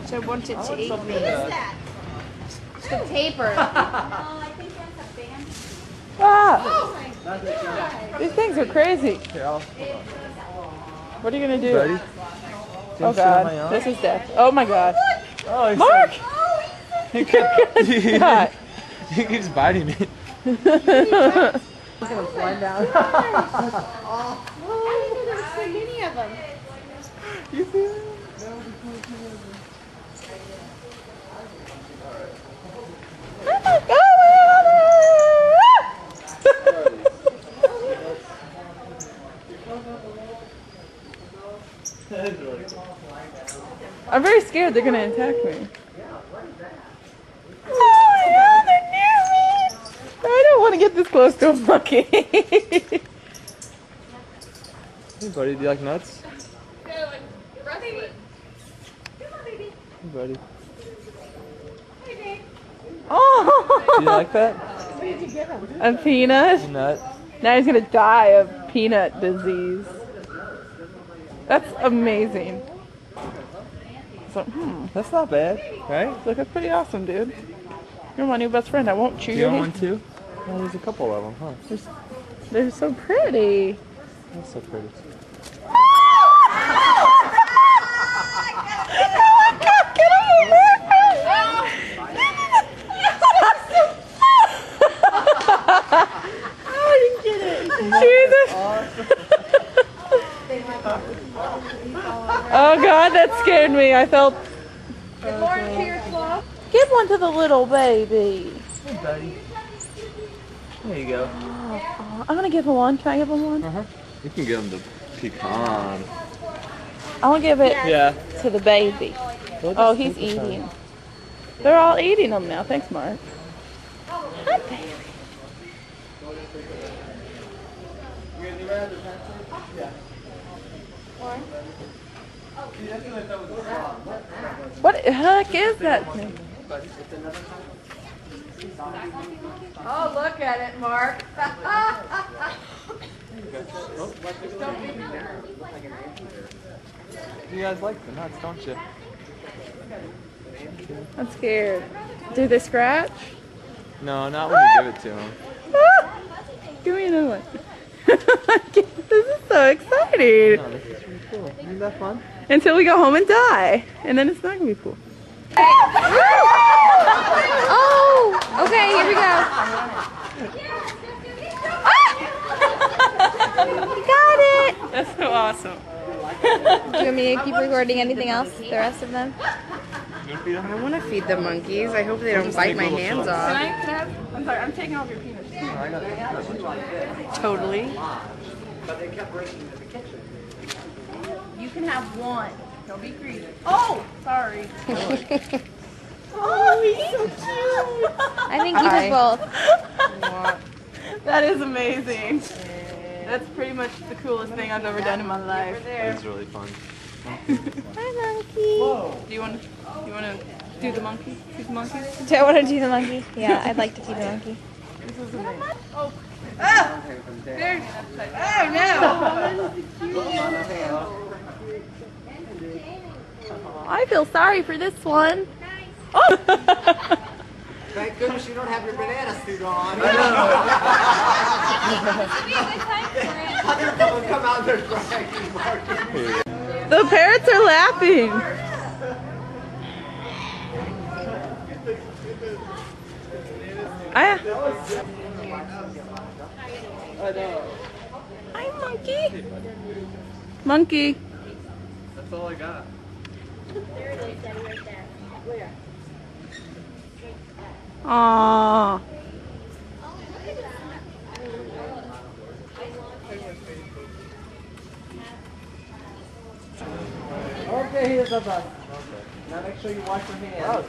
So I wanted to eat What me. is that? It's the taper. Oh, I think that's a band. Ah! Oh my God. These things are crazy. Here, I'll What are you gonna do? buddy. Oh god, this is death. Oh my god. Oh, Mark! he keeps, God. he keeps biting me. Look at him flying down. Oh, I didn't know there were so many of them. You see that? I'm very scared they're gonna attack me. Oh my god, they're near me! I don't want to get this close to a monkey. Hey buddy, do you like nuts? Hey buddy. Oh! Do you like that? A peanut? A nut. Now he's gonna die of peanut disease. That's amazing. So, That's not bad, right? look, that's pretty awesome, dude. You're my new best friend. I won't chew Do you your want hand. one too? Oh, there's a couple of them, huh? They're so pretty. That's so pretty. Oh god, that scared me. I felt. Here, Give one to the little baby. Hey buddy. There you go. Oh, I'm gonna give him one. Can I give him one? You can give him the pecan. I want to give it Yeah. to the baby. Oh, he's eating. They're all eating them now. Thanks, Mark. Hi, baby. What the heck is that thing? Oh, look at it, Mark. You guys like the nuts, don't you? I'm scared. Do they scratch? No, not when you give it to him. Give me another one. This is so exciting. No, this is really cool. Isn't that fun? Until we go home and die. And then it's not going to be cool. Oh, okay, here we go. You got it. That's so awesome. Do you want me to keep recording anything else? The rest of them? I want to feed the monkeys. I hope they don't bite my hands off. I'm sorry, I'm taking off your penis. Totally. You can have one. Don't be greedy. Oh, sorry. Oh, he's so cute. I think keep us both. That is amazing. That's pretty much the coolest thing I've ever done in my life. It's really fun. Hi, monkey. Do you want to do the monkey? Feed the monkey? Do I want to do the monkey? Yeah, I'd like to feed the monkey. This is amazing. Oh. Oh, I feel sorry for this one. Oh. Thank goodness you don't have your banana suit on. Other people come out there dragging Marky. The parrots are laughing. Hi, monkey. Monkey. That's all I got. There it is, Daddy, right there. Where? Aww. Okay, here's the bus. Now make sure you wash your hands.